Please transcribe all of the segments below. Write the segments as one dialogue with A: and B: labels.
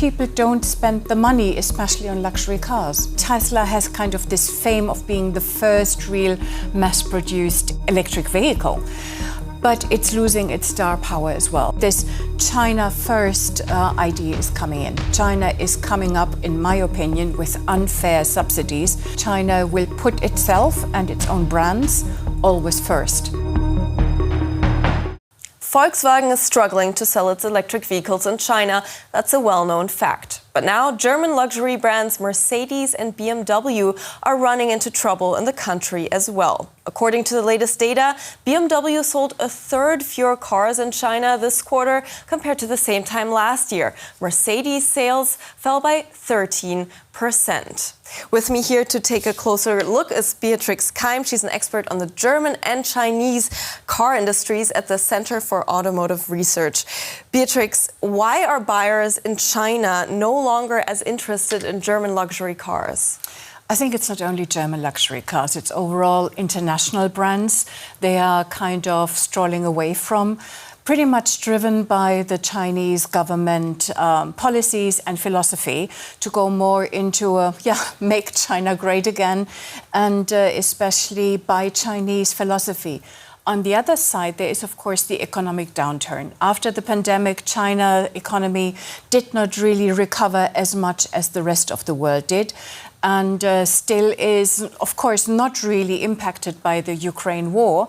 A: people don't spend the money, especially on luxury cars. Tesla has kind of this fame of being the first real mass-produced electric vehicle, but it's losing its star power as well. This China first idea is coming in. China is coming up, in my opinion, with unfair subsidies. China will put itself and its own brands always first.
B: Volkswagen is struggling to sell its electric vehicles in China. That's a well-known fact. But now German luxury brands Mercedes and BMW are running into trouble in the country as well. According to the latest data, BMW sold a third fewer cars in China this quarter compared to the same time last year. Mercedes sales fell by 13%. With me here to take a closer look is Beatrix Keim. She's an expert on the German and Chinese car industries at the Center for Automotive Research. Beatrix, why are buyers in China no longer as interested in German luxury cars?
A: I think it's not only German luxury cars, it's overall international brands. They are kind of strolling away from, pretty much driven by the Chinese government policies and philosophy to go more into make China great again, and especially by Chinese philosophy. On the other side, there is, of course, the economic downturn. After the pandemic, China's economy did not really recover as much as the rest of the world did, and still is, of course, not really impacted by the Ukraine war,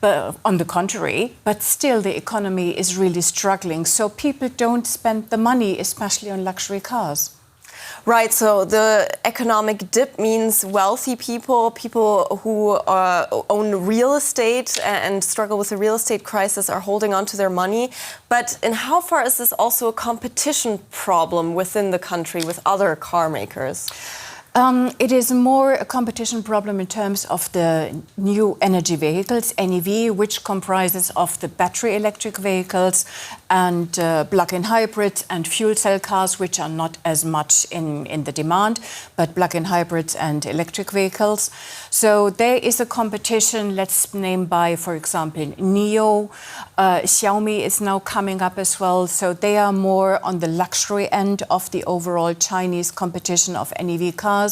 A: but on the contrary, but still the economy is really struggling. So people don't spend the money, especially on luxury cars.
B: Right, so the economic dip means wealthy people, people who own real estate and struggle with the real estate crisis, are holding on to their money. But in how far is this also a competition problem within the country with other car makers?
A: It is more a competition problem in terms of the new energy vehicles, NEV, which comprises of the battery electric vehicles and plug-in hybrids and fuel cell cars, which are not as much in the demand, but plug-in hybrids and electric vehicles. So there is a competition, let's name by, for example, NIO. Xiaomi is now coming up as well. So they are more on the luxury end of the overall Chinese competition of NEV cars.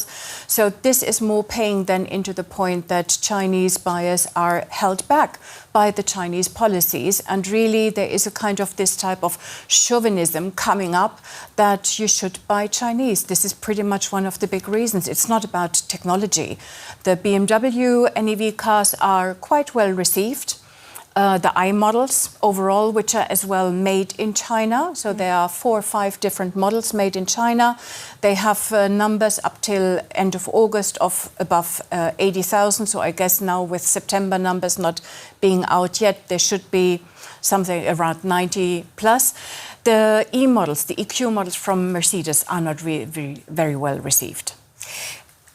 A: So this is more paying then into the point that Chinese buyers are held back by the Chinese policies. And really there is a kind of this type of chauvinism coming up that you should buy Chinese. This is pretty much one of the big reasons. It's not about technology. The BMW NEV cars are quite well received. The I models overall, which are as well made in China. So there are 4 or 5 different models made in China. They have numbers up till end of August of above 80,000. So I guess now with September numbers not being out yet, there should be something around 90 plus. The E models, the EQ models from Mercedes are not really very well received.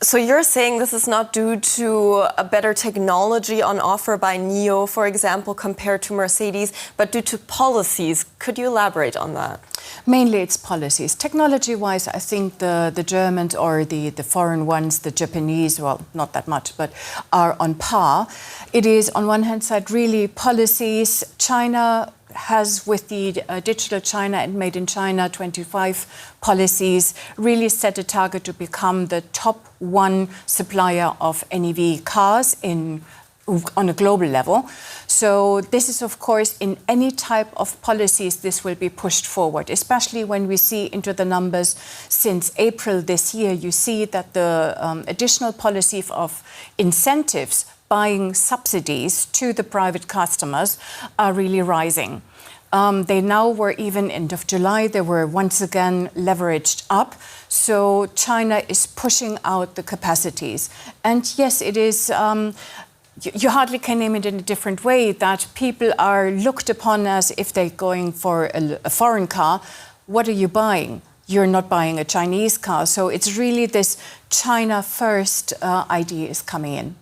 B: So you're saying this is not due to a better technology on offer by NIO, for example, compared to Mercedes, but due to policies. Could you elaborate on that?
A: Mainly it's policies. Technology-wise, I think the Germans or the foreign ones, the Japanese, well, not that much, but are on par. It is, on one hand side, really policies. China has, with the Digital China and Made in China 25 policies, really set a target to become the top 1 supplier of NEV cars on a global level. So this is, of course, in any type of policies, this will be pushed forward, especially when we see into the numbers since April this year. You see that the additional policy of incentives, buying subsidies to the private customers, are really rising. They now were, even end of July, they were once again leveraged up. So China is pushing out the capacities. And yes, it is, you hardly can name it in a different way, that people are looked upon as, if they're going for a foreign car, what are you buying? You're not buying a Chinese car. So it's really this China first idea is coming in.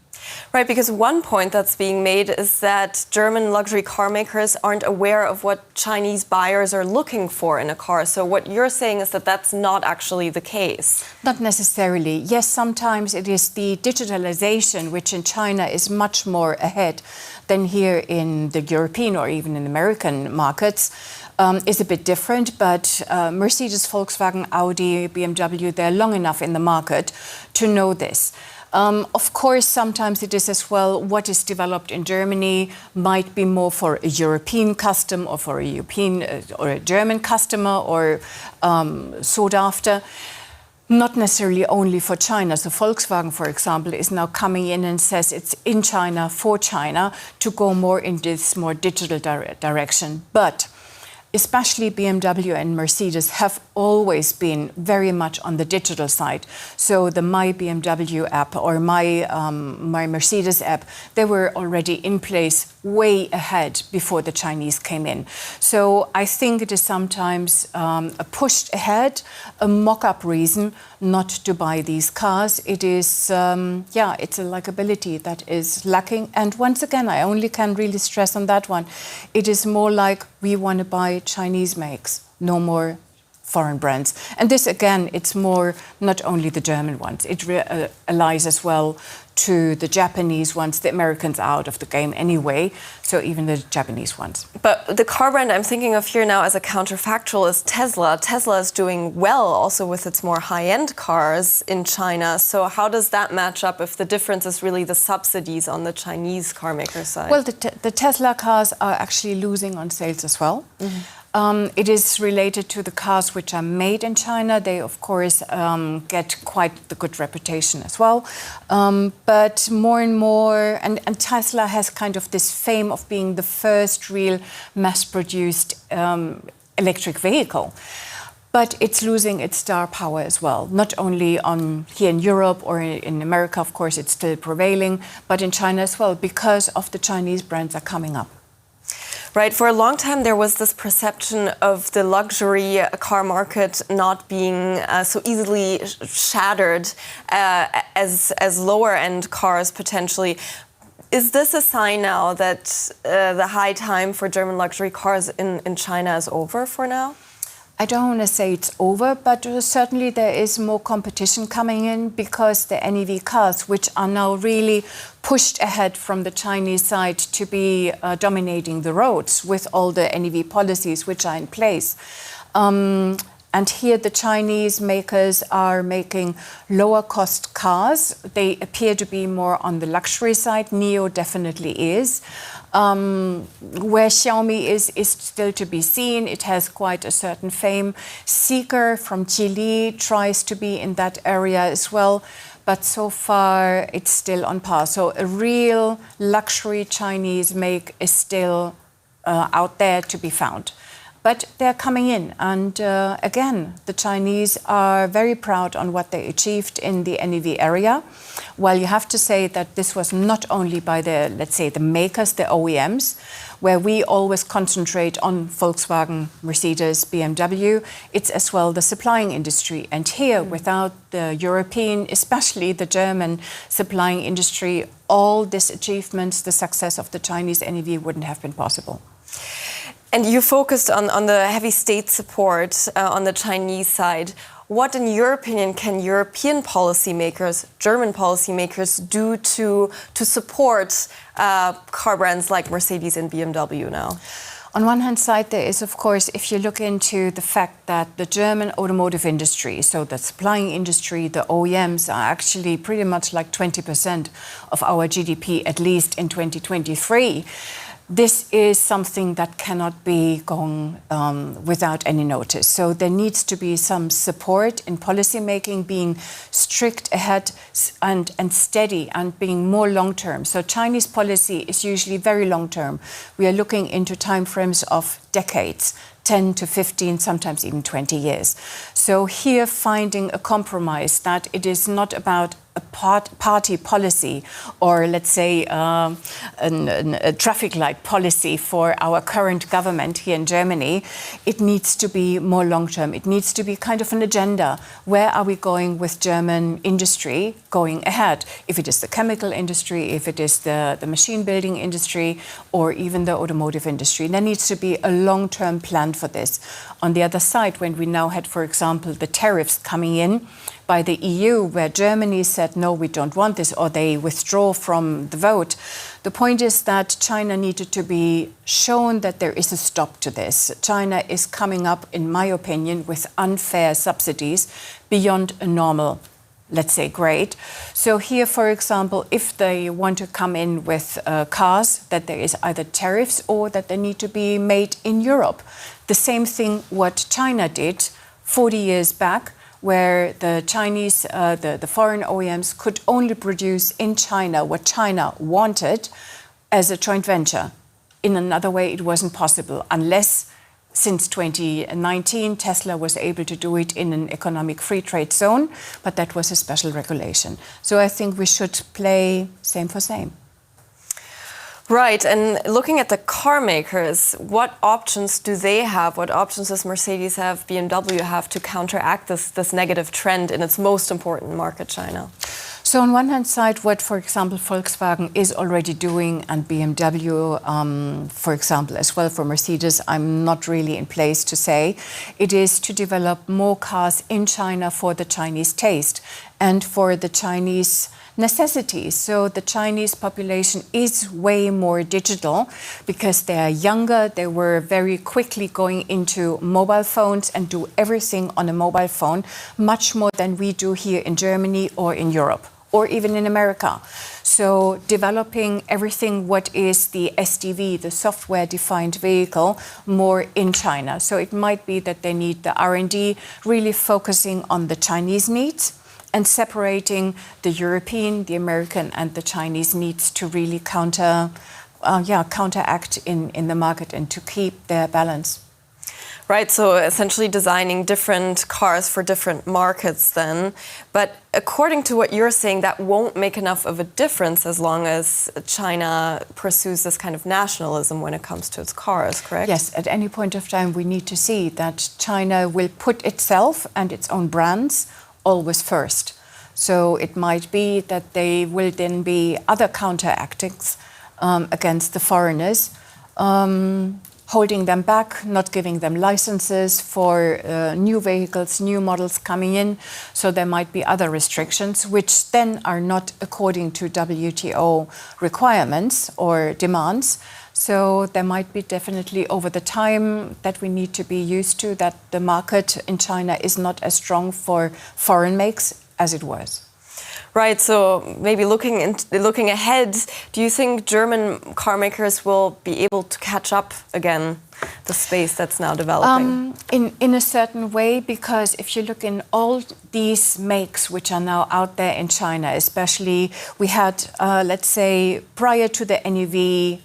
B: Right, because one point that's being made is that German luxury car makers aren't aware of what Chinese buyers are looking for in a car. So what you're saying is that that's not actually the case.
A: Not necessarily. Yes, sometimes it is the digitalization, which in China is much more ahead than here in the European or even in American markets, is a bit different. But Mercedes, Volkswagen, Audi, BMW, they're long enough in the market to know this. Of course, sometimes it is as well what is developed in Germany might be more for a European custom or for a European or a German customer or sought after. Not necessarily only for China. So Volkswagen, for example, is now coming in and says it's in China for China to go more in this more digital direction. But especially BMW and Mercedes have always been very much on the digital side. So the My BMW app or My Mercedes app, they were already in place way ahead before the Chinese came in. So I think it is sometimes a pushed ahead, a mock-up reason not to buy these cars. It is, it's a likability that is lacking. And once again, I only can really stress on that one. It is more like we want to buy Chinese makes, no more foreign brands. And this, again, it's more not only the German ones. It allies as well to the Japanese ones. The Americans are out of the game anyway, so even the Japanese ones.
B: But the car brand I'm thinking of here now as a counterfactual is Tesla. Tesla is doing well also with its more high-end cars in China. So how does that match up if the difference is really the subsidies on the Chinese car maker side?
A: Well, the Tesla cars are actually losing on sales as well. It is related to the cars which are made in China. They, of course, get quite the good reputation as well. But more and more, and Tesla has kind of this fame of being the first real mass-produced electric vehicle. But it's losing its star power as well. Not only here in Europe or in America, of course, it's still prevailing, but in China as well, because of the Chinese brands are coming up.
B: Right, for a long time there was this perception of the luxury car market not being so easily shattered as lower-end cars potentially. Is this a sign now that the high time for German luxury cars in China is over for now?
A: I don't want to say it's over, but certainly there is more competition coming in because the NEV cars, which are now really pushed ahead from the Chinese side to be dominating the roads with all the NEV policies which are in place. And here the Chinese makers are making lower cost cars. They appear to be more on the luxury side. NIO definitely is. Where Xiaomi is still to be seen. It has quite a certain fame. Zeekr from Chile tries to be in that area as well. But so far it's still on par. So a real luxury Chinese make is still out there to be found. But they're coming in, and again, the Chinese are very proud on what they achieved in the NEV area. Well, you have to say that this was not only by the, let's say, the makers, the OEMs, where we always concentrate on Volkswagen, Mercedes, BMW. It's as well the supplying industry. And here, without the European, especially the German supplying industry, all these achievements, the success of the Chinese NEV wouldn't have been possible.
B: And you focused on the heavy state support on the Chinese side. What, in your opinion, can European policymakers, German policymakers, do to support car brands like Mercedes and BMW now?
A: On one hand side, there is, of course, if you look into the fact that the German automotive industry, so the supplying industry, the OEMs are actually pretty much like 20% of our GDP, at least in 2023. This is something that cannot be going without any notice. So there needs to be some support in policy making, being strict ahead and steady and being more long-term. So Chinese policy is usually very long-term. We are looking into timeframes of decades, 10 to 15, sometimes even 20 years. So here finding a compromise that it is not about a party policy, or let's say a traffic light policy for our current government here in Germany. It needs to be more long-term. It needs to be kind of an agenda. Where are we going with German industry going ahead? If it is the chemical industry, if it is the machine building industry, or even the automotive industry. There needs to be a long-term plan for this. On the other side, when we now had, for example, the tariffs coming in by the EU, where Germany said, no, we don't want this, or they withdraw from the vote, the point is that China needed to be shown that there is a stop to this. China is coming up, in my opinion, with unfair subsidies beyond a normal, let's say, grade. So here, for example, if they want to come in with cars, that there is either tariffs or that they need to be made in Europe. The same thing what China did 40 years back, where the Chinese, the foreign OEMs could only produce in China what China wanted as a joint venture. In another way, it wasn't possible, unless since 2019, Tesla was able to do it in an economic free trade zone, but that was a special regulation. So I think we should play same for same.
B: Right, and looking at the car makers, what options do they have? What options does Mercedes have, BMW have to counteract this negative trend in its most important market, China?
A: So on one hand side, what, for example, Volkswagen is already doing, and BMW, for example, as well for Mercedes, I'm not really in place to say, it is to develop more cars in China for the Chinese taste and for the Chinese necessities. So the Chinese population is way more digital because they are younger. They were very quickly going into mobile phones and do everything on a mobile phone, much more than we do here in Germany or in Europe, or even in America. So developing everything what is the SDV, the software-defined vehicle, more in China. So it might be that they need the R&D really focusing on the Chinese needs and separating the European, the American, and the Chinese needs to really counteract in the market and to keep their balance.
B: Right, so essentially designing different cars for different markets then. But according to what you're saying, that won't make enough of a difference as long as China pursues this kind of nationalism when it comes to its cars, correct?
A: Yes, at any point of time we need to see that China will put itself and its own brands always first. So it might be that there will then be other counteractings against the foreigners, holding them back, not giving them licenses for new vehicles, new models coming in. So there might be other restrictions, which then are not according to WTO requirements or demands. So there might be definitely over the time that we need to be used to that the market in China is not as strong for foreign makes as it was.
B: Right, so maybe looking ahead, do you think German car makers will be able to catch up again the space that's now developing?
A: In a certain way, because if you look in all these makes which are now out there in China, especially we had, let's say, prior to the NEV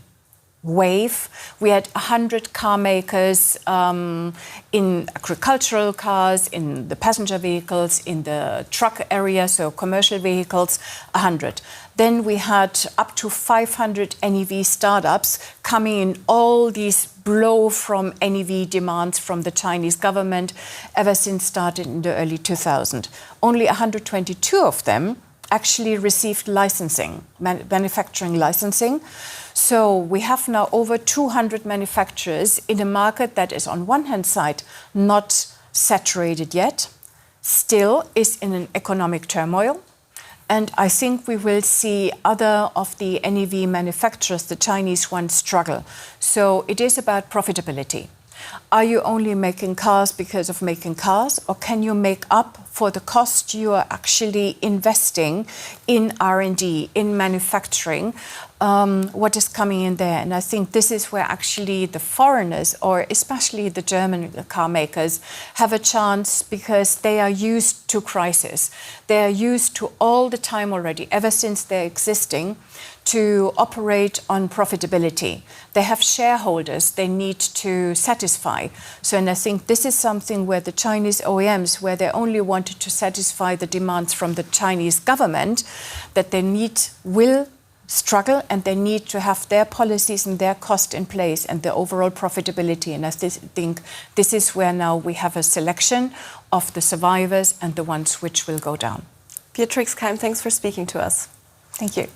A: wave, we had 100 car makers in agricultural cars, in the passenger vehicles, in the truck area, so commercial vehicles, 100. Then we had up to 500 NEV startups coming in, all these blow from NEV demands from the Chinese government ever since started in the early 2000s. Only 122 of them actually received licensing, manufacturing licensing. So we have now over 200 manufacturers in a market that is on one hand side not saturated yet, still is in an economic turmoil. And I think we will see other of the NEV manufacturers, the Chinese ones, struggle. So it is about profitability. Are you only making cars because of making cars, or can you make up for the cost you are actually investing in R&D, in manufacturing, what is coming in there. And I think this is where actually the foreigners, or especially the German car makers, have a chance, because they are used to crisis. They are used to all the time already, ever since they're existing, to operate on profitability. They have shareholders they need to satisfy. So, and I think this is something where the Chinese OEMs, where they only wanted to satisfy the demands from the Chinese government, that they will struggle, and they need to have their policies and their cost in place and the overall profitability. And I think this is where now we have a selection of the survivors and the ones which will go down.
B: Beatrix, Keim, thanks for speaking to us.
A: Thank you.